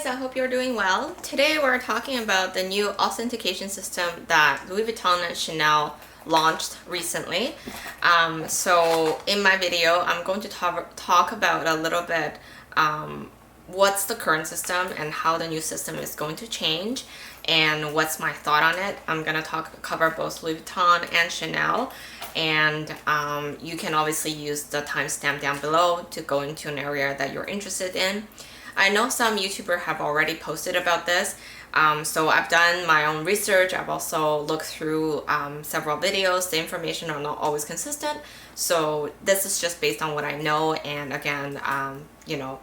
I hope you're doing well. Today we're talking about the new authentication system that Louis Vuitton and Chanel launched recently. So in my video, I'm going to talk about a little bit what's the current system and how the new system is going to change and what's my thought on it. I'm going to cover both Louis Vuitton and Chanel, and you can obviously use the timestamp down below to go into an area that you're interested in. I know some YouTubers have already posted about this, so I've done my own research. I've also looked through several videos. The information are not always consistent, so this is just based on what I know. And again, you know,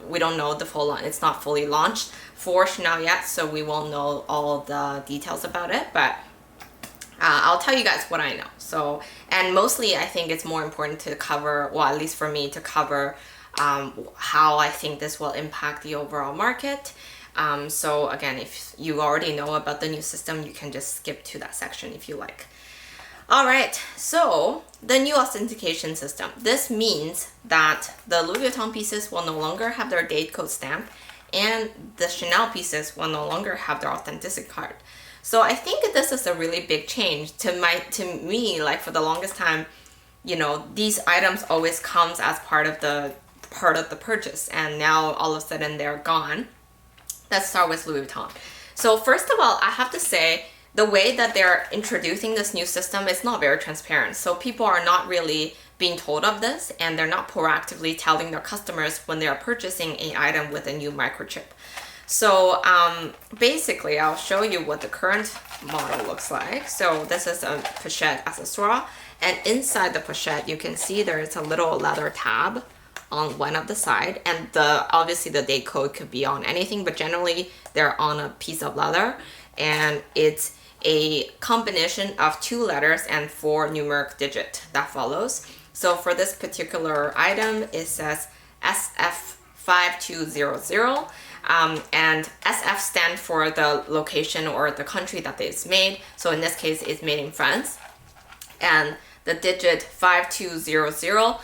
we don't know the full launch. It's not fully launched for Chanel yet, so we won't know all the details about it, but I'll tell you guys what I know. So, and mostly I think it's more important to cover, well, at least for me, to cover how I think this will impact the overall market. So again, if you already know about the new system, you can just skip to that section if you like. All right, so the new authentication system. This means that the Louis Vuitton pieces will no longer have their date code stamp, and the Chanel pieces will no longer have their authenticity card. So I think this is a really big change to me. Like, for the longest time, you know, these items always comes as part of the purchase, and now all of a sudden they're gone. Let's start with Louis Vuitton. So first of all, I have to say, the way that they're introducing this new system is not very transparent. So people are not really being told of this, and they're not proactively telling their customers when they are purchasing an item with a new microchip. So basically, I'll show you what the current model looks like. So this is a pochette accessoire, and inside the pochette, you can see there is a little leather tab on one of the side, and obviously the date code could be on anything, but generally they're on a piece of leather, and it's a combination of 2 letters and 4 numeric digits that follows. So for this particular item, it says SF5200, and SF stands for the location or the country that it's made. So in this case, it's made in France, and the digit 5200.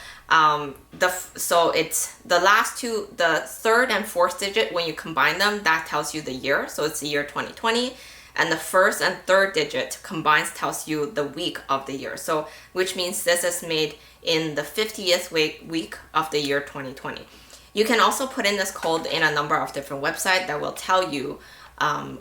So it's the last 2, the 3rd and 4th digit. When you combine them, that tells you the year. So it's the year 2020, and the 1st and 3rd digit combines tells you the week of the year. So which means this is made in the 50th week of the year 2020. You can also put in this code in a number of different websites that will tell you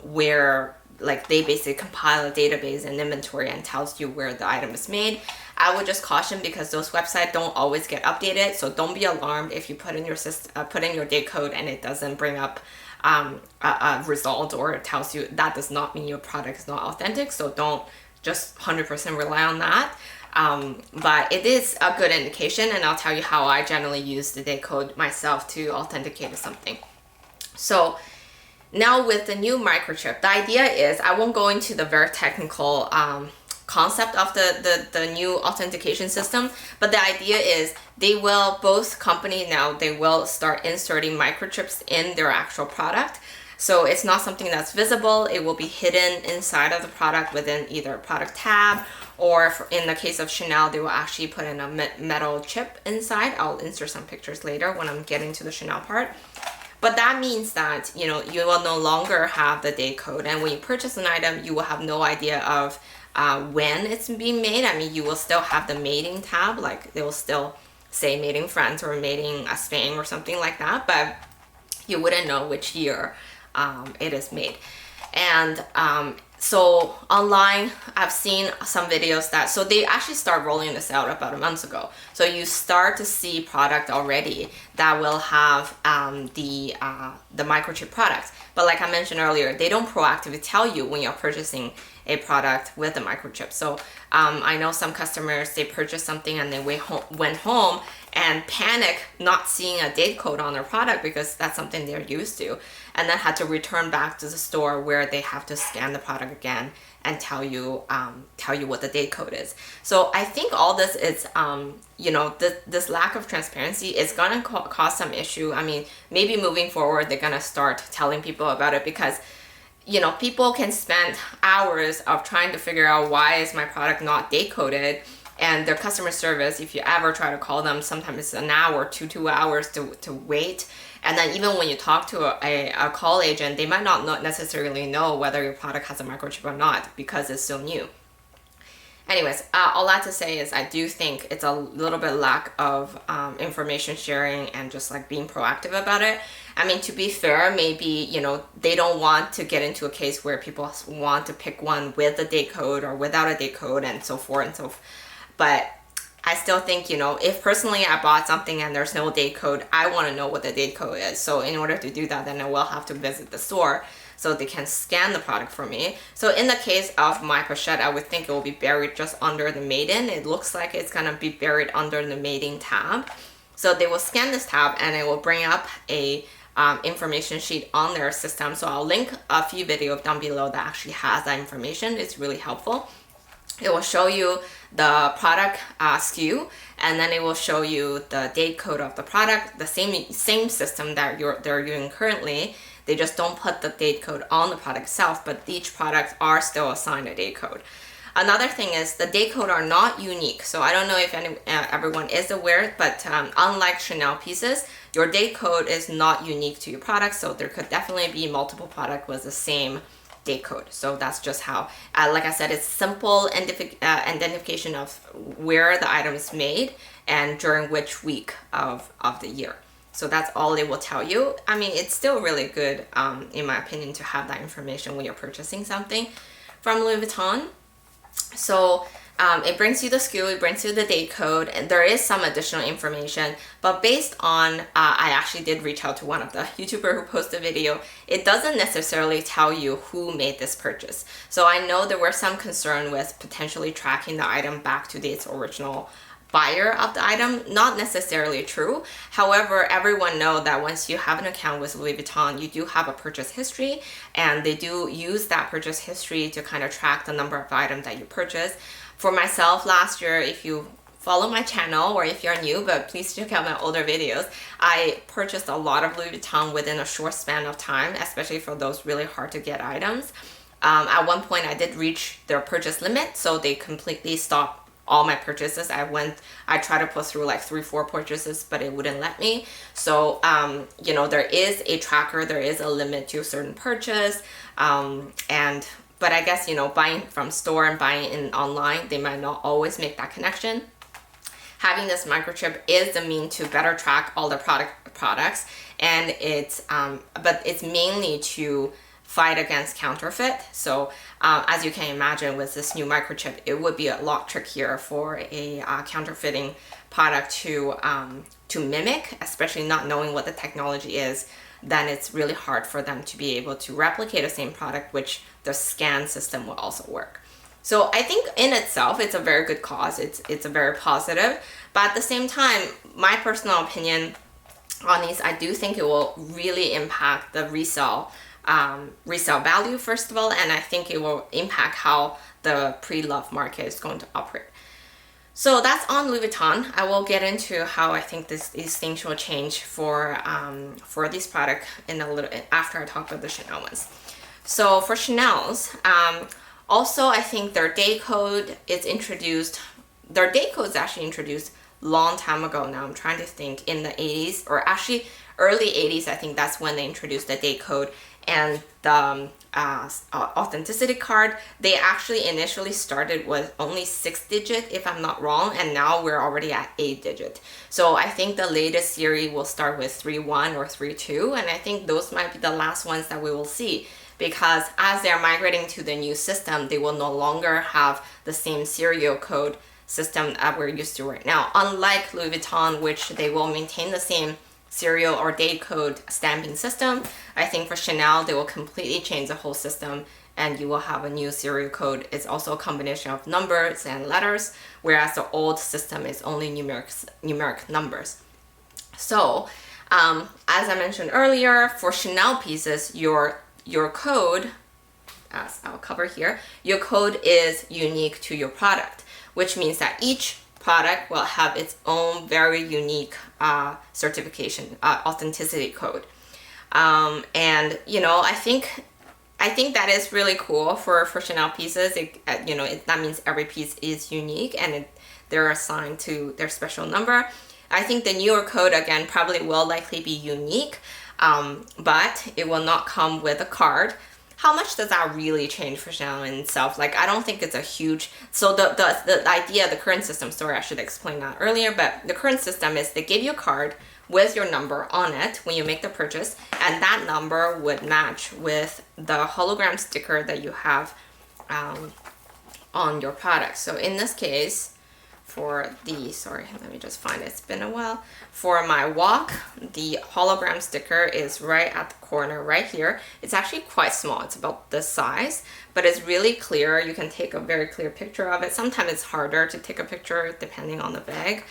where, like, they basically compile a database and inventory and tells you where the item is made. I would just caution, because those websites don't always get updated, so don't be alarmed if you put in your date code and it doesn't bring up a result, or it tells you. That does not mean your product is not authentic, so don't just 100% rely on that. But it is a good indication, and I'll tell you how I generally use the date code myself to authenticate something. So now with the new microchip, the idea is, I won't go into the very technical concept of the new authentication system, but the idea is both companies now, they will start inserting microchips in their actual product. So it's not something that's visible. It will be hidden inside of the product within either a product tab, or in the case of Chanel, they will actually put in a metal chip inside. I'll insert some pictures later when I'm getting to the Chanel part. But that means that, you know, you will no longer have the date code, and when you purchase an item, you will have no idea of when it's being made. I mean, you will still have the mating tab, like they will still say made in France or made in Spain or something like that, but you wouldn't know which year it is made. And so online, I've seen some videos so they actually start rolling this out about a month ago. So you start to see product already that will have the microchip products. But like I mentioned earlier, they don't proactively tell you when you're purchasing a product with the microchip. So I know some customers, they purchased something and they went home and panic not seeing a date code on their product, because that's something they're used to, and then had to return back to the store where they have to scan the product again and tell you what the date code is. So I think all this is, you know, this lack of transparency is gonna cause some issue. I mean, maybe moving forward, they're gonna start telling people about it, because, you know, people can spend hours of trying to figure out, why is my product not date coded, And their customer service, if you ever try to call them, sometimes it's an hour to 2 hours to wait. And then even when you talk to a call agent, they might not necessarily know whether your product has a microchip or not because it's so new. Anyways, all that to say is I do think it's a little bit lack of information sharing and just like being proactive about it. I mean, to be fair, maybe, you know, they don't want to get into a case where people want to pick one with a date code or without a date code and so forth and so forth. But I still think, you know, if personally I bought something and there's no date code, I want to know what the date code is. So in order to do that, then I will have to visit the store so they can scan the product for me. So in the case of my pochette, I would think it will be buried just under the made in. It looks like it's gonna be buried under the made in tab. So they will scan this tab and it will bring up a information sheet on their system. So I'll link a few videos down below that actually has that information. It's really helpful. It will show you the product SKU, and then it will show you the date code of the product, the same system that they're using currently. They just don't put the date code on the product itself, but each product are still assigned a date code. Another thing is the date code are not unique. So I don't know if everyone is aware, but unlike Chanel pieces, your date code is not unique to your product. So there could definitely be multiple products with the same date code. So that's just how, like I said, it's simple identification of where the item is made and during which week of the year. So that's all it will tell you. I mean, it's still really good, in my opinion, to have that information when you're purchasing something from Louis Vuitton. So it brings you the SKU, it brings you the date code, and there is some additional information. But based on, I actually did reach out to one of the YouTubers who posted a video, it doesn't necessarily tell you who made this purchase. So I know there were some concern with potentially tracking the item back to its original buyer of the item. Not necessarily true. However, everyone know that once you have an account with Louis Vuitton, you do have a purchase history, and they do use that purchase history to kind of track the number of items that you purchase. For myself, last year, if you follow my channel or if you're new, but please check out my older videos, I purchased a lot of Louis Vuitton within a short span of time, especially for those really hard to get items. At one point, I did reach their purchase limit, so they completely stopped all my purchases. I tried to put through like 3-4 purchases, but it wouldn't let me. So, you know, there is a tracker, there is a limit to a certain purchase. But I guess, you know, buying from store and buying in online, they might not always make that connection. Having this microchip is the mean to better track all the products, and but it's mainly to fight against counterfeit. So as you can imagine, with this new microchip, it would be a lot trickier for a counterfeiting product to mimic, especially not knowing what the technology is. Then it's really hard for them to be able to replicate the same product, which the scan system will also work. So I think in itself, it's a very good cause. It's a very positive, but at the same time, my personal opinion on these, I do think it will really impact the resale value, first of all, and I think it will impact how the pre-love market is going to operate. So that's on Louis Vuitton. I will get into how I think these things will change for these products in a little bit after I talk about the Chanel ones. So for Chanel's, also I think their date code is introduced. Their date code is actually introduced long time ago now. I'm trying to think, in the 80s, or actually early 80s. I think that's when they introduced the date code. And the authenticity card, they actually initially started with only 6 digit, if I'm not wrong, and now we're already at 8 digit. So I think the latest series will start with 3.1 or 3.2, and I think those might be the last ones that we will see, because as they're migrating to the new system, they will no longer have the same serial code system that we're used to right now. Unlike Louis Vuitton, which they will maintain the same serial or date code stamping system, I think for Chanel, they will completely change the whole system, and you will have a new serial code. It's also a combination of numbers and letters, whereas the old system is only numeric numbers. So as I mentioned earlier, for Chanel pieces, your code, as I'll cover here, your code is unique to your product, which means that each product will have its own very unique certification, authenticity code. And you know, I think that is really cool for Chanel pieces. That means every piece is unique, and they're assigned to their special number. I think the newer code, again, probably will likely be unique, but it will not come with a card. How much does that really change for Chanel in itself? Like, I don't think it's a huge, so the idea, the current system, sorry, I should explain that earlier, but the current system is they give you a card with your number on it when you make the purchase, and that number would match with the hologram sticker that you have on your product. So in this case, for the, sorry, let me just find it, it's been a while. For my walk, the hologram sticker is right at the corner right here. It's actually quite small, it's about this size, but it's really clear. You can take a very clear picture of it. Sometimes it's harder to take a picture depending on the bag.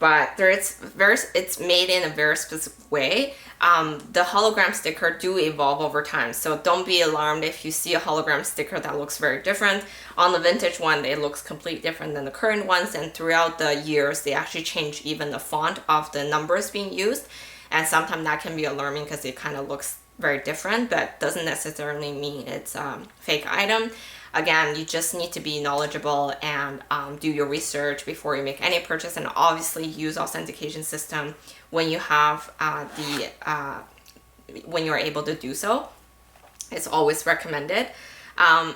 But it's made in a very specific way. The hologram sticker do evolve over time, so don't be alarmed if you see a hologram sticker that looks very different. On the vintage one, it looks completely different than the current ones, and throughout the years, they actually change even the font of the numbers being used, and sometimes that can be alarming because it kind of looks very different, but doesn't necessarily mean it's a fake item. Again, you just need to be knowledgeable and do your research before you make any purchase, and obviously use authentication system when you have when you're able to do so. It's always recommended.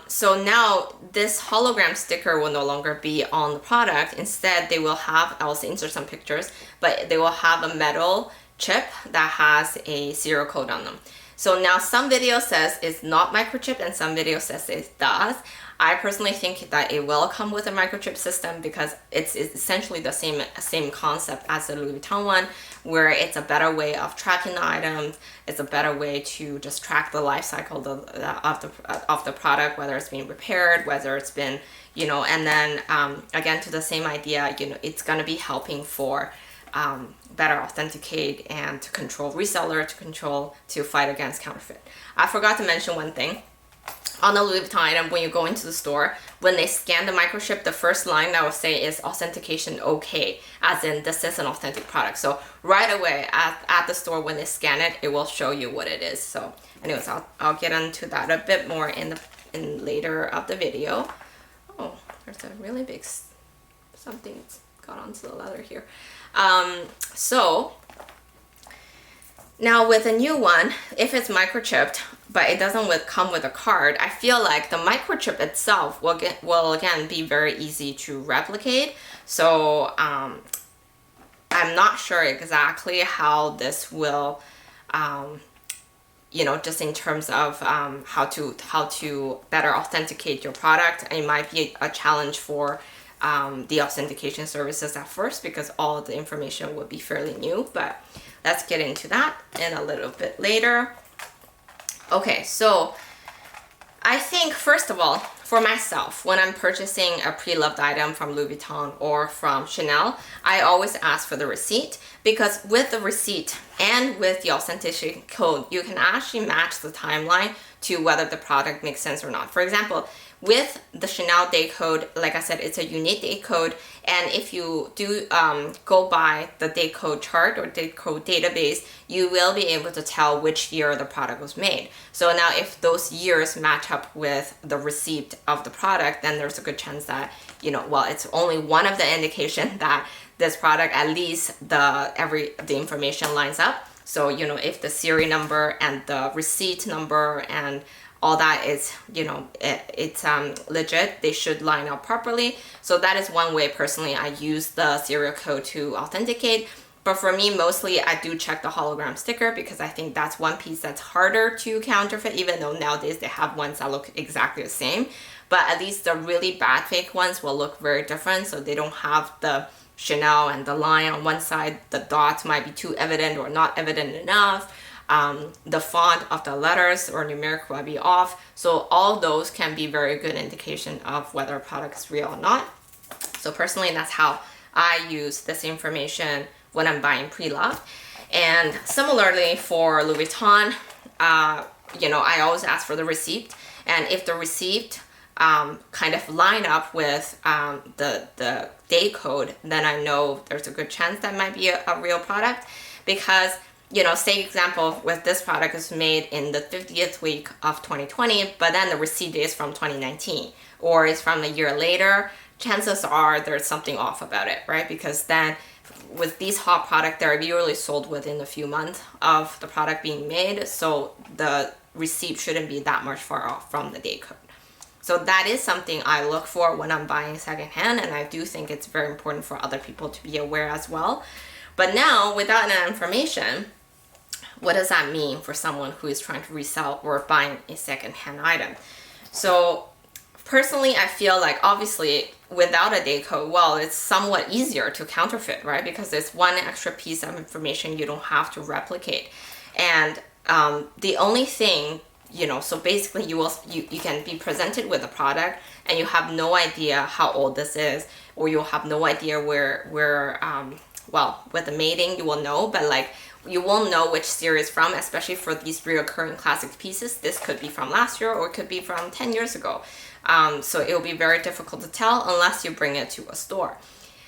So now this hologram sticker will no longer be on the product. Instead, they will have, I'll insert some pictures, but they will have a metal chip that has a serial code on them. So now some video says it's not microchip and some video says it does. I personally think that it will come with a microchip system because it's essentially the same concept as the Louis Vuitton one, where it's a better way of tracking the items. It's a better way to just track the life cycle of the product, whether it's being repaired, whether it's been, you know, and then again, to the same idea, you know, it's going to be helping for better authenticate and to control reseller, to fight against counterfeit. I forgot to mention one thing. On the Louis Vuitton item, when you go into the store, when they scan the microchip, the first line that will say is authentication okay, as in this is an authentic product. So right away at the store, when they scan it, it will show you what it is. So anyways, I'll get into that a bit more in later of the video. Oh, there's a really big something got onto the leather here. So now with a new one, if it's microchipped, but it doesn't come with a card, I feel like the microchip itself will again be very easy to replicate. So I'm not sure exactly how this will, you know, just in terms of how to better authenticate your product. It might be a challenge for the authentication services at first because all of the information would be fairly new, but let's get into that in a little bit later. Okay, so I think first of all, for myself, when I'm purchasing a pre-loved item from Louis Vuitton or from Chanel, I always ask for the receipt, because with the receipt and with the authentication code, you can actually match the timeline to whether the product makes sense or not. For example, with the Chanel datecode, like I said, it's a unique datecode, and if you do go by the datecode chart or datecode database, you will be able to tell which year the product was made. So now if those years match up with the receipt of the product, then there's a good chance that, you know, well, it's only one of the indication that this product, at least the information lines up. So, you know, if the serial number and the receipt number and all that is, you know, it's legit, they should line up properly. So that is one way personally I use the serial code to authenticate. But for me, mostly I do check the hologram sticker because I think that's one piece that's harder to counterfeit, even though nowadays they have ones that look exactly the same. But at least the really bad fake ones will look very different, so they don't have the Chanel and the line on one side. The dots might be too evident or not evident enough. The font of the letters or numeric will be off. So all those can be very good indication of whether a product is real or not. So personally, that's how I use this information when I'm buying pre-loved. And similarly for Louis Vuitton, you know, I always ask for the receipt. And if the receipt kind of line up with the day code, then I know there's a good chance that might be a real product. Because, you know, say example with this product is made in the 50th week of 2020, but then the receipt is from 2019, or it's from a year later, chances are there's something off about it, right? Because then with these hot products, they're usually sold within a few months of the product being made, so the receipt shouldn't be that much far off from the date code. So that is something I look for when I'm buying secondhand, and I do think it's very important for other people to be aware as well. But now, without that information, what does that mean for someone who is trying to resell or buying a secondhand item? So personally, I feel like obviously without a date code, well, it's somewhat easier to counterfeit, right? Because it's one extra piece of information you don't have to replicate. And the only thing, so basically you can be presented with a product and you have no idea how old this is, or you'll have no idea where well, with the mating you will know, but like you won't know which series from, especially for these reoccurring classic pieces. This could be from last year or it could be from 10 years ago. So it will be very difficult to tell unless you bring it to a store.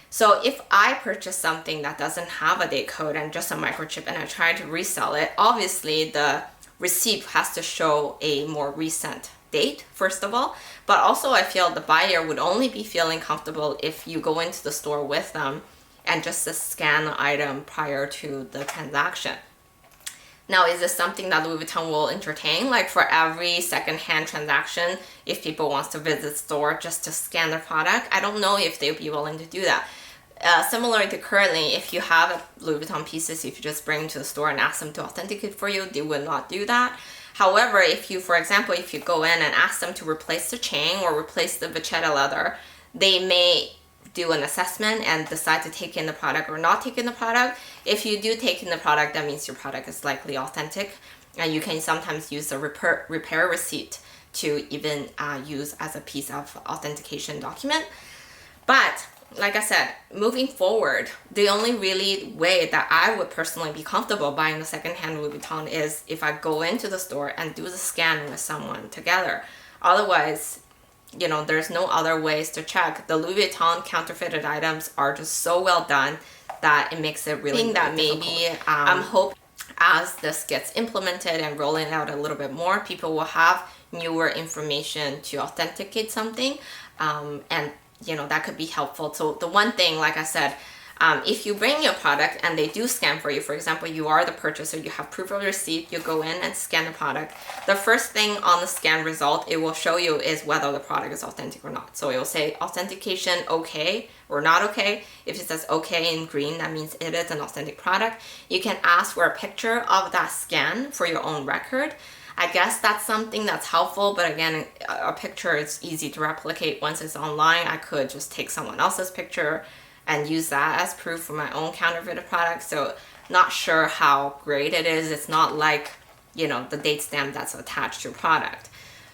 So if I purchase something that doesn't have a date code and just a microchip and I try to resell it, obviously the receipt has to show a more recent date, first of all. But also I feel the buyer would only be feeling comfortable if you go into the store with them and just to scan the item prior to the transaction. Now, is this something that Louis Vuitton will entertain? Like for every secondhand transaction, if people wants to visit the store just to scan their product, I don't know if they'll be willing to do that. Similar to currently, if you have Louis Vuitton pieces, if you just bring them to the store and ask them to authenticate for you, they will not do that. However, if you, for example, if you go in and ask them to replace the chain or replace the vachetta leather, they may do an assessment and decide to take in the product or not take in the product. If you do take in the product, that means your product is likely authentic, and you can sometimes use the repair receipt to even use as a piece of authentication document. But like I said, moving forward, the only really way that I would personally be comfortable buying the secondhand Louis Vuitton is if I go into the store and do the scan with someone together. Otherwise, there's no other ways to check. The Louis Vuitton counterfeited items are just so well done that it makes it really that maybe I'm hoping as this gets implemented and rolling out a little bit more, people will have newer information to authenticate something, and that could be helpful. So the one thing, like I said, if you bring your product and they do scan for you, for example, you are the purchaser, you have proof of receipt, you go in and scan the product. The first thing on the scan result it will show you is whether the product is authentic or not. So it will say authentication okay or not okay. If it says okay in green, that means it is an authentic product. You can ask for a picture of that scan for your own record. I guess that's something that's helpful, but again, a picture is easy to replicate. Once it's online, I could just take someone else's picture and use that as proof for my own counterfeited product. So not sure how great it is. It's not like, the date stamp that's attached to a product.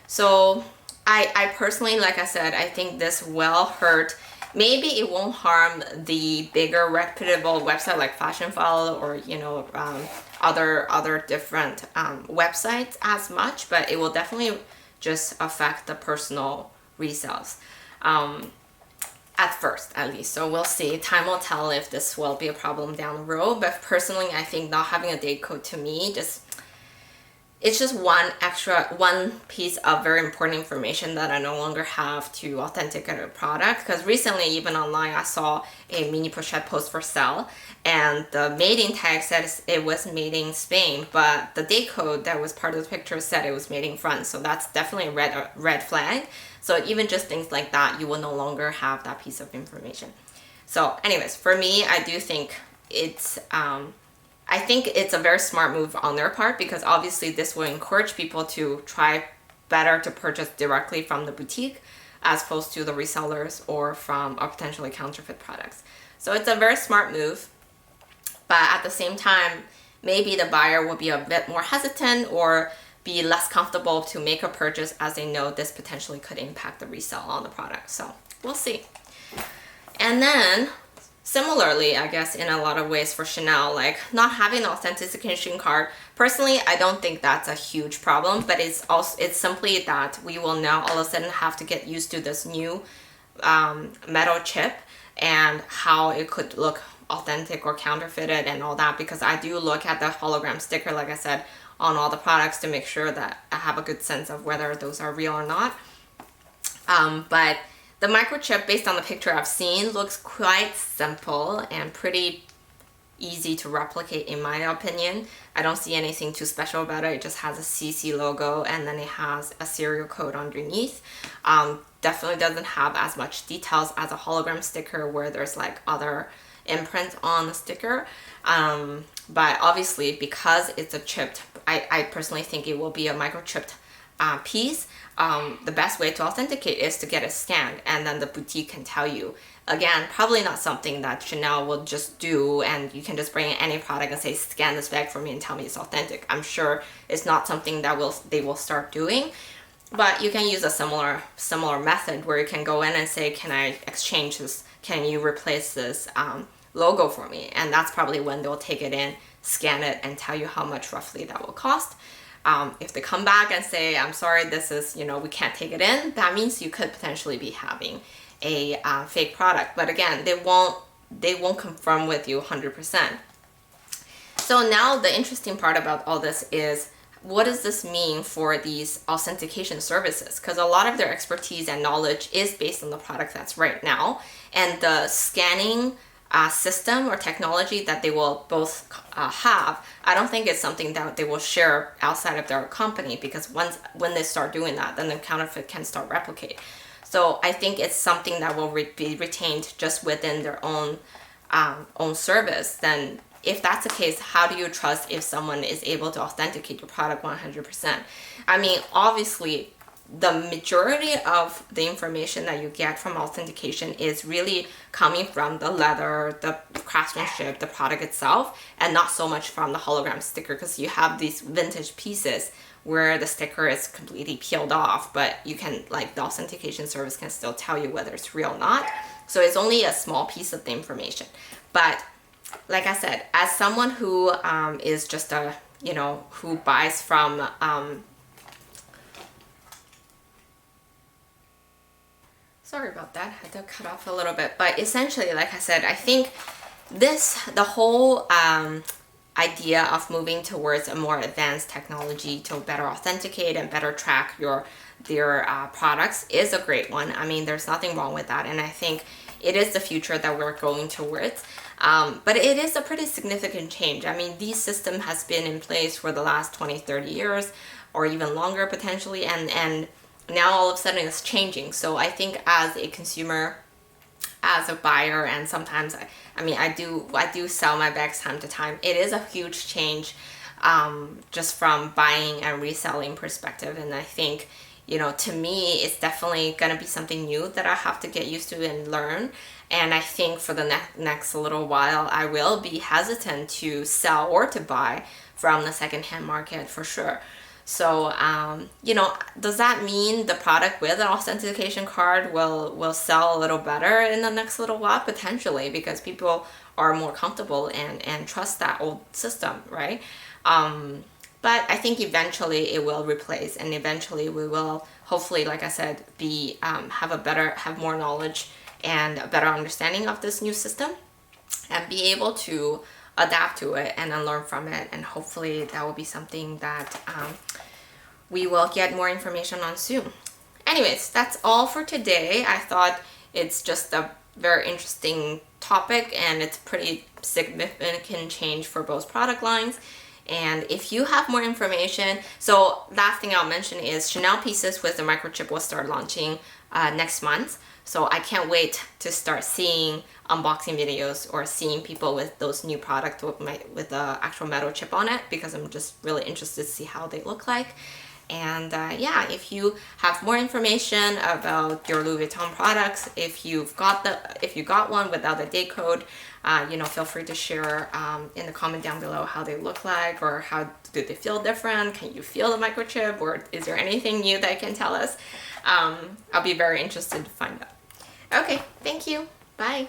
So I personally, like I said, I think this will hurt. Maybe it won't harm the bigger reputable website like Fashionphile or, other different websites as much, but it will definitely just affect the personal resales. At first, at least. So we'll see. Time will tell if this will be a problem down the road. But personally, I think not having a date code to me it's just one piece of very important information that I no longer have to authenticate a product. Because recently, even online, I saw a mini pochette post for sale, and the mating tag said it was made in Spain, but the date code that was part of the picture said it was made in France. So that's definitely a red flag. So even just things like that, you will no longer have that piece of information. So anyways, for me, I do think it's a very smart move on their part, because obviously this will encourage people to try better to purchase directly from the boutique as opposed to the resellers or from potentially counterfeit products. So it's a very smart move, but at the same time, maybe the buyer will be a bit more hesitant or be less comfortable to make a purchase as they know this potentially could impact the resale on the product. So we'll see. And then similarly, I guess in a lot of ways for Chanel, like not having an authentication card, personally, I don't think that's a huge problem, but it's simply that we will now all of a sudden have to get used to this new metal chip and how it could look authentic or counterfeited and all that, because I do look at the hologram sticker, like I said, on all the products to make sure that I have a good sense of whether those are real or not. But The microchip, based on the picture I've seen, looks quite simple and pretty easy to replicate in my opinion. I don't see anything too special about it. It just has a CC logo and then it has a serial code underneath. Definitely doesn't have as much details as a hologram sticker where there's like other imprints on the sticker. But obviously because it's a chipped, I personally think it will be a microchipped piece. The best way to authenticate is to get it scanned and then the boutique can tell you. Again, probably not something that Chanel will just do and you can just bring in any product and say scan this bag for me and tell me it's authentic. I'm sure it's not something that they will start doing, but you can use a similar method where you can go in and say, can I exchange this, can you replace this logo for me? And that's probably when they'll take it in, scan it, and tell you how much roughly that will cost. If they come back and say, I'm sorry, this is, we can't take it in, that means you could potentially be having a fake product. But again, they won't confirm with you 100%. So now the interesting part about all this is, what does this mean for these authentication services? Because a lot of their expertise and knowledge is based on the product that's right now, and the scanning system or technology that they will both have, I don't think it's something that they will share outside of their company, because when they start doing that, then the counterfeit can start replicate. So I think it's something that will be retained just within their own service. Then if that's the case, how do you trust if someone is able to authenticate your product 100%? I mean, obviously the majority of the information that you get from authentication is really coming from the leather, the craftsmanship, the product itself, and not so much from the hologram sticker, because you have these vintage pieces where the sticker is completely peeled off, but you can, like, the authentication service can still tell you whether it's real or not. So it's only a small piece of the information. But like I said, as someone who is just who buys from sorry about that, I had to cut off a little bit. But essentially, like I said, I think the whole idea of moving towards a more advanced technology to better authenticate and better track their products is a great one. I mean, there's nothing wrong with that, and I think it is the future that we're going towards. But it is a pretty significant change. I mean, this system has been in place for the last 20-30 years or even longer potentially, and now all of a sudden it's changing. So I think as a consumer, as a buyer, and sometimes I do sell my bags time to time, it is a huge change just from buying and reselling perspective. And I think, to me, it's definitely going to be something new that I have to get used to and learn. And I think for the next little while, I will be hesitant to sell or to buy from the secondhand market for sure. So, does that mean the product with an authentication card will sell a little better in the next little while? Potentially, because people are more comfortable and trust that old system, right? But I think eventually it will replace, and eventually we will hopefully, like I said, have more knowledge and a better understanding of this new system and be able to adapt to it and then learn from it. And hopefully that will be something that we will get more information on soon. Anyways, that's all for today. I thought it's just a very interesting topic and it's pretty significant change for both product lines. And if you have more information, so last thing I'll mention is Chanel pieces with the microchip will start launching next month. So I can't wait to start seeing unboxing videos or seeing people with those new products with the actual metal chip on it, because I'm just really interested to see how they look like. And yeah, if you have more information about your Louis Vuitton products, if you got one without the date code, feel free to share in the comment down below how they look like, or how do they feel different? Can you feel the microchip, or is there anything new that you can tell us? I'll be very interested to find out. Okay, thank you. Bye.